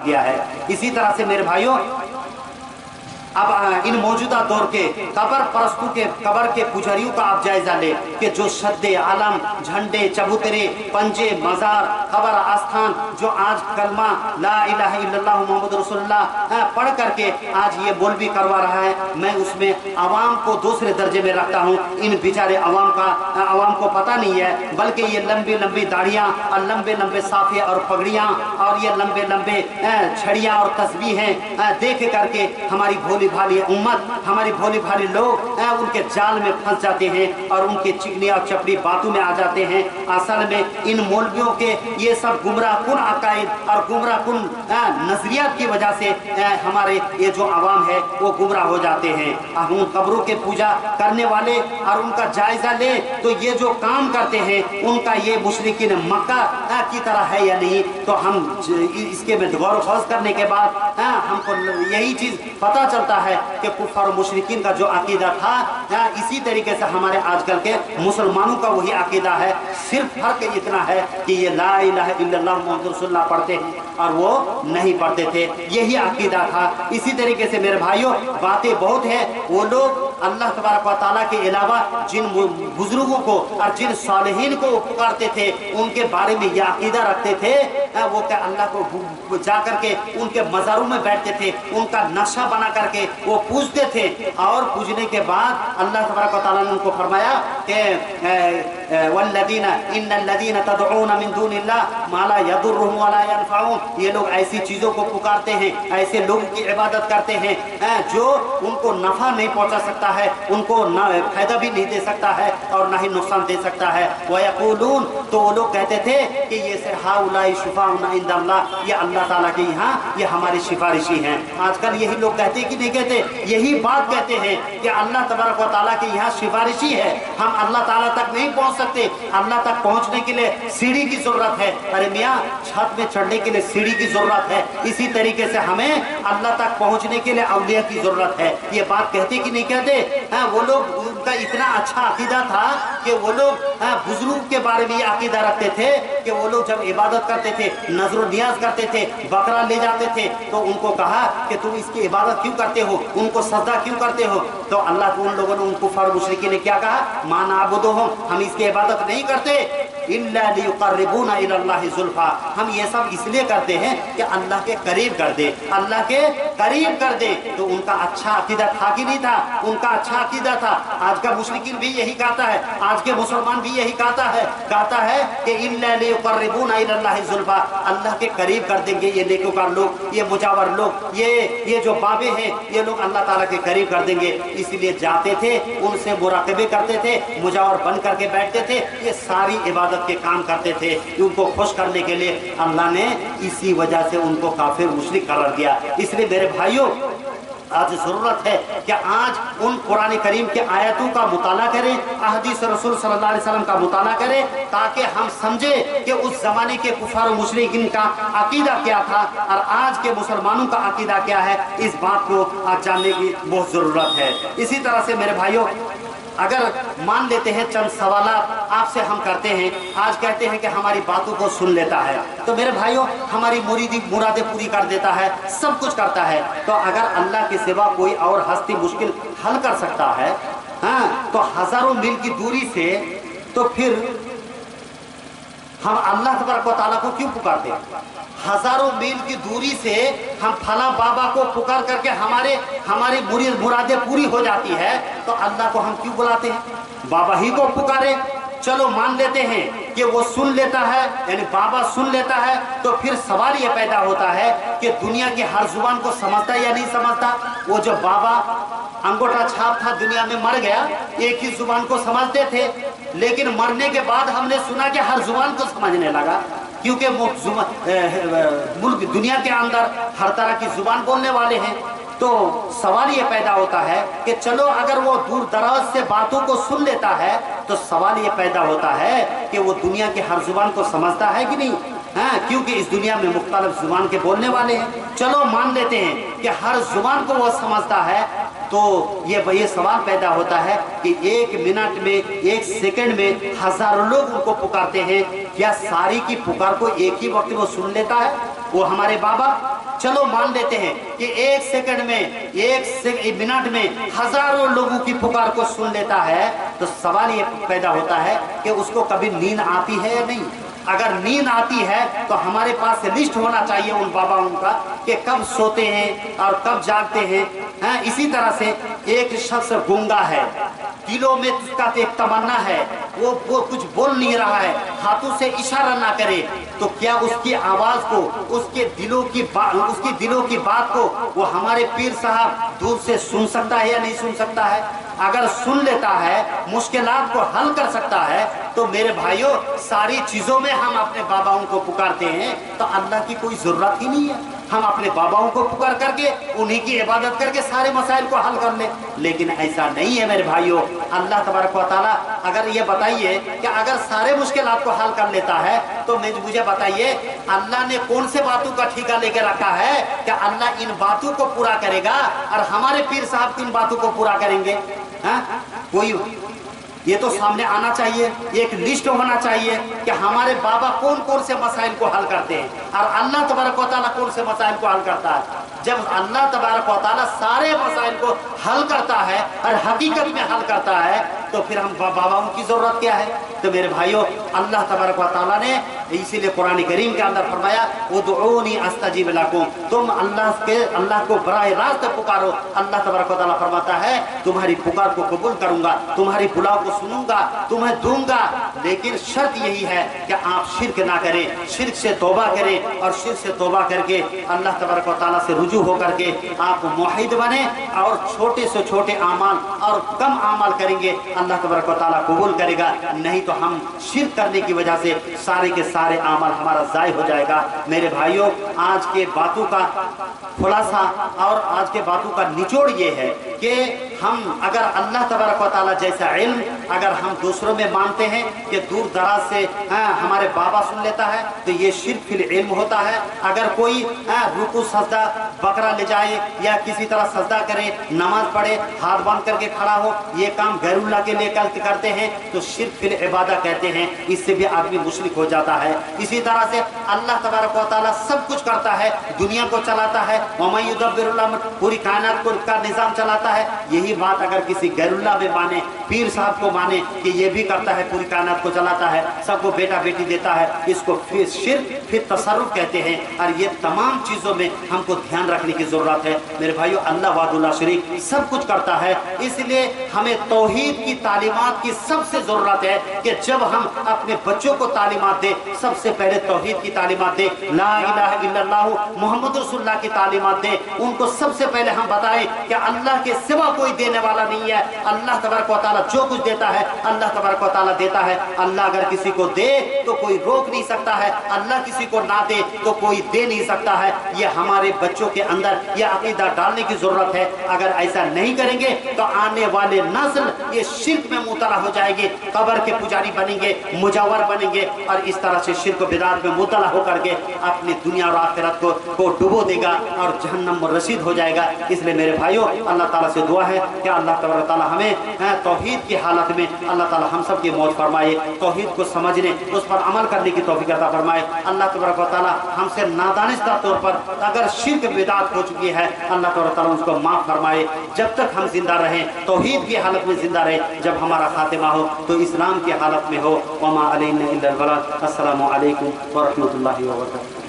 रख दिया है। इसी तरह से मेरे भाइयों, अब इन मौजूदा दौर के कबर परस्तों के कबर के पुजारियों का आप जायजा ले कि जो शद्दे आलम, झंडे, चबूतरे, पंजे, मजार, कबर आस्थान जो आज कलमा ला इलाहा इल्लल्लाह मुहम्मद रसूलुल्लाह पढ़ करके आज ये मौलवी करवा रहा है, मैं उसमें आवाम को दूसरे दर्जे में रखता हूँ। इन बेचारे आवाम को पता नहीं है, बल्कि ये लंबी लंबी दाढ़ियाँ और लंबे लंबे साफे और पगड़ियाँ और ये लंबे लंबे छड़ियाँ और तस्बीह हैं देख करके हमारी भोली भाली उम्मत, हमारी भोली भाली लोग उनके जाल में फंस जाते हैं और उनके चिकनी और चपड़ी बातों में आ जाते हैं। असल में इन मौलवियों के ये सब गुमराह कुन अकायद और गुमराह कुन नजरियात की वजह से हमारे ये जो आवाम है वो गुमराह हो जाते हैं। हम उन कब्रों के पूजा करने वाले और उनका जायजा ले तो ये जो काम करते हैं उनका ये मुशरिकीन मक्का की तरह है या नहीं, तो हम इसके में गौर ख़ौज़ करने के बाद हमको यही चीज़ पता चलता है कि कुफार और मुशरिकीन का जो अकीदा था इसी तरीके से हमारे आजकल के मुसलमानों का वही अकीदा है। सिर्फ फर्क इतना है कि ये ला इलाहा इल्लल्लाह मुहम्मद रसूलुल्लाह पढ़ते हैं और वो नहीं पढ़ते थे, यही अकीदा था। इसी तरीके से मेरे भाइयों बातें बहुत है, वो लोग अल्लाह तबारक व तआला के अलावा जिन बुजुर्गों को और जिन सालिहीन को पुकारते थे उनके बारे में यह अकीदा रखते थे, वो क्या अल्लाह को जा करके उनके मज़ारों में बैठते थे, उनका नक्शा बना करके वो पूजते थे और पूजने के बाद अल्लाह तबारक व तआला ने उनको फरमाया कि वल्लदीना इन्नल्लदीना तदऊना मिन दूनिल्लाह मा ला यदुर्रुहुम व ला यनफऊन, ये लोग ऐसी चीज़ों को पुकारते हैं, ऐसे लोगों की इबादत करते हैं जो उनको नफ़ा नहीं पहुंचा सकता है, उनको ना फायदा भी नहीं दे सकता है और ना ही नुकसान दे सकता है। वयक़ूलून, तो वो लोग कहते थे कि ये से हाउलाई शुफाउना इंदल्लाह, ये अल्लाह ताला के यहाँ ये हमारे सिफारिशी हैं। आजकल यही लोग कहते कि नहीं कहते, यही बात कहते हैं कि अल्लाह तबारक व तआला के यहाँ सिफारिशी है, हम अल्लाह ताला तक नहीं पहुँच सकते, अल्लाह तक पहुँचने के लिए सीढ़ी की जरूरत है। अरे मियाँ, छत में चढ़ने के लिए सीढ़ी की जरूरत है, इसी तरीके से हमें अल्लाह तक पहुँचने के लिए औलिया की जरूरत है। ये बात कहते कि नहीं कहते? वो लोग, उनका इतना अच्छा अकीदा था कि वो लोग बुजुर्ग के बारे में ये अकीदा रखते थे कि वो लोग जब इबादत करते थे, नजर नियाज करते थे, बकरा ले जाते थे, तो उनको कहा कि तुम इसकी इबादत क्यों करते हो, उनको सजदा क्यों करते हो? तो अल्लाह को उन लोगों ने, उनको कुफार मुशरिकीन ने क्या कहा, मा नअबुदुहुम, हम इसकी इबादत नहीं करते इल्ला लियुक़र्रिबूना इलल्लाहि ज़ुल्फ़ा, हम ये सब इसलिए करते हैं कि अल्लाह के करीब कर दे, अल्लाह के करीब कर दे। तो उनका अच्छा अकीदा था कि नहीं था? उनका अच्छा अकीदा था। आज का मुशरिकीन भी यही कहता है, आज के मुसलमान भी यही कहता है कि इल्ला लियुक़र्रिबूना इलल्लाहि ज़ुल्फ़ा, अल्लाह के करीब कर देंगे ये नेकोकार लोग, ये मुजावर लोग, ये जो बाबे हैं, ये लोग अल्लाह ताला के करीब कर देंगे। इसलिए जाते थे, उनसे मुराक़बे करते थे, मुजावर बन करके बैठते थे, ये सारी इबादत के काम करते थे उनको खुश करने के लिए। अल्लाह ने इसी वजह से उनको काफिर मुशरिक करार दिया। इसलिए मेरे भाइयों, आज ज़रूरत है कि आज उन कुरान करीम के आयतों का मुताला करें, अहदीस रसूल सल्लल्लाहु अलैहि वसल्लम का मुताला करें, ताकि हम समझें कि उस ज़माने के कुफार और मुशरिकीन का अकीदा क्या था और आज के मुसलमानों का अकीदा क्या है। इस बात को आज जानने की बहुत ज़रूरत है। इसी तरह से मेरे भाइयों, अगर मान लेते हैं चंद सवालात आपसे हम करते हैं, आज कहते हैं कि हमारी बातों को सुन लेता है, तो मेरे भाइयों हमारी मुरादें पूरी कर देता है, सब कुछ करता है। तो अगर अल्लाह के सिवा कोई और हस्ती मुश्किल हल कर सकता है, तो हजारों मील की दूरी से, तो फिर हम अल्लाह तबारक व तआला को क्यों पुकारते हैं? हजारों मील की दूरी से हम फला बाबा को पुकार करके हमारी मुरादें पूरी हो जाती है, तो अल्लाह को हम क्यों बुलाते हैं? बाबा ही को पुकारे, चलो मान लेते हैं कि वो सुन लेता है, यानी बाबा सुन लेता है, तो फिर सवाल ये पैदा होता है कि दुनिया की हर जुबान को समझता या नहीं समझता? वो जो बाबा अंगूठा छाप था, दुनिया में मर गया, एक ही जुबान को समझते थे, लेकिन मरने के बाद हमने सुना कि हर जुबान को समझने लगा, क्योंकि मुल्क दुनिया के अंदर हर तरह की जुबान बोलने वाले हैं। तो सवाल ये पैदा होता है कि चलो अगर वो दूर दराज से बातों को सुन लेता है, तो सवाल ये पैदा होता है कि वो दुनिया की हर जुबान को समझता है कि नहीं? क्योंकि इस दुनिया में मुख्तलिफ जुबान के बोलने वाले हैं। चलो मान लेते हैं कि हर जुबान को वो समझता है, तो ये सवाल पैदा होता है कि एक मिनट में, एक सेकंड में हजारों लोग उनको पुकारते हैं, क्या सारी की पुकार को एक ही वक्त में सुन लेता है वो हमारे बाबा? चलो मान लेते हैं कि एक सेकंड में, एक मिनट में हजारों लोगों की पुकार को सुन लेता है, तो सवाल ये पैदा होता है कि उसको कभी नींद आती है या नहीं। अगर नींद आती है तो हमारे पास लिस्ट होना चाहिए उन बाबाओं का कि कब सोते हैं और कब जागते हैं। इसी तरह से एक शख्स गूंगा है, दिलों में उसका एक तमन्ना है, वो कुछ बोल नहीं रहा है, हाथों से इशारा ना करे, तो क्या उसकी आवाज को, उसके दिलों की बात को वो हमारे पीर साहब दूर से सुन सकता है या नहीं सुन सकता है? अगर सुन लेता है, मुश्किलात को हल कर सकता है, तो मेरे भाइयों सारी चीजों में हम अपने बाबाओं को पुकारते हैं, तो अल्लाह की कोई जरूरत ही नहीं है। हम अपने बाबाओं को पुकार करके उन्हीं की इबादत करके सारे मसाइल को हल कर ले। लेकिन ऐसा नहीं है मेरे भाइयों। अल्लाह तबारक व तआला, अगर ये बताइए कि अगर सारे मुश्किलात को हल कर लेता है, तो मुझे बताइए अल्लाह ने कौन से बातों का ठेका लेके रखा है कि अल्लाह इन बातों को पूरा करेगा और हमारे पीर साहब किन बातों को पूरा करेंगे? कोई ये तो सामने आना चाहिए, एक लिस्ट होना चाहिए कि हमारे बाबा कौन कौन से मसाइल को हल करते हैं और अल्लाह तबारक व तआला कौन से मसाइल को हल करता है। जब अल्लाह तबारक व तआला सारे मसाइल को हल करता है और हकीकत में हल करता है, तो फिर हम बाबाओं की जरूरत क्या है? तो मेरे भाइयों, अल्लाह तबारक व तआला ने इसीलिए कुरान करीम के अंदर फरमाया, उदऊनी अस्तजीब लकुम, तुम अल्लाह को बराह रास्त पुकारो। अल्लाह तबारक व तआला फरमाता है, तुम्हारी पुकार को कबूल करूंगा, तुम्हारी बुलाव को सुनूंगा, तुम्हें दूंगा, लेकिन शर्त यही है कि आप शिरक ना करें, शिरक से तौबा करें और शिरक से तौबा करके अल्लाह तबारक व तआला से रुजू होकर के आप मुवहिद बने और छोटे से छोटे आमाल और कम आमाल करेंगे, अल्लाह तबारक व तआला कबूल करेगा। नहीं तो हम शिरक करने की वजह से सारे के सारे आमाल हमारा ज़ाय हो जाएगा। मेरे भाइयों, आज के बातों का खुलासा और आज के बातों का निचोड़ ये है कि हम अगर अल्लाह तबारक व तआला जैसा इल्म अगर हम दूसरों में मानते हैं कि दूर दराज से हमारे बाबा सुन लेता है, तो ये शिर्क फिल इल्म होता है। अगर कोई रुकू सजदा बकरा ले जाए या किसी तरह सजदा करे, नमाज पढ़े, हाथ बांध करके खड़ा हो, ये काम गैरुल्लाह के लिए करते हैं, तो शिर्क फिल इबादा कहते हैं। इससे भी आदमी मुशरिक हो जाता है। इसी तरह से अल्लाह तबारक व तआला सब कुछ करता है, दुनिया को चलाता है, वमन युदब्बिरुल अम्र, पूरी कायनात का निजाम चलाता है। यही बात अगर किसी गैरुल्लाह में माने, पीर साहब को माने कि ये भी करता है, पूरी कायनात को चलाता है, सबको बेटा बेटी देता है, इसको फिर शिर्क फिर तसर्रुफ कहते हैं। और ये तमाम चीजों में हमको ध्यान रखने की जरूरत है। मेरे भाइयों, अल्लाह वादुल्ला शरीक सब कुछ करता है, इसलिए हमें तौहीद की तालीमात की सबसे जरूरत है कि जब हम अपने बच्चों को तालीमात दे, सबसे पहले तौहीद की तालीमात दे, ला इलाहा इल्लल्लाह मुहम्मद रसूलुल्लाह की तालीमात दे। उनको सबसे पहले हम बताएं कि अल्लाह के सिवा कोई देने वाला नहीं है। अल्लाह तबारक व तआला जो कुछ देता है अल्लाह तबारक व तआला देता है। अल्लाह अगर किसी को दे तो कोई रोक नहीं सकता है, अल्लाह किसी को ना दे तो कोई दे नहीं सकता है। ये हमारे बच्चों के अंदर यह अकीदा डालने की जरूरत है। अगर ऐसा नहीं करेंगे तो आने वाले नस्ल ये शिर्क में मुबतला हो जाएगी, कब्र के पुजारी बनेंगे, मुजव्वर बनेंगे और इस तरह से शिर्क बिदअत में मुबतला होकर के अपनी दुनिया और आखिरत को डुबो देगा और जहन्नम में रसीद हो जाएगा। इसलिए मेरे भाइयों, अल्लाह ताला से दुआ है कि अल्लाह तबारक ताला हमें तौहीद की हालत में अल्लाह ताला हम सब की मौत फरमाए, तौहीद को समझने उस पर अमल करने की तौफीक अता फरमाए। अल्लाह तबारक व तआला हमसे नादानिस्ता तौर पर अगर शिर्क बिदअत हो चुकी है, अल्लाह तबारक ताला उसको माफ़ फरमाए। जब तक हम जिंदा रहें, तौहीद की हालत में जिंदा रहें, जब हमारा खातिमा हो तो इस्लाम की हालत में हो। वमा अलैना इल्लल बलाग। अस्सलामु अलैकुम व रहमतुल्लाहि व बरकातहू।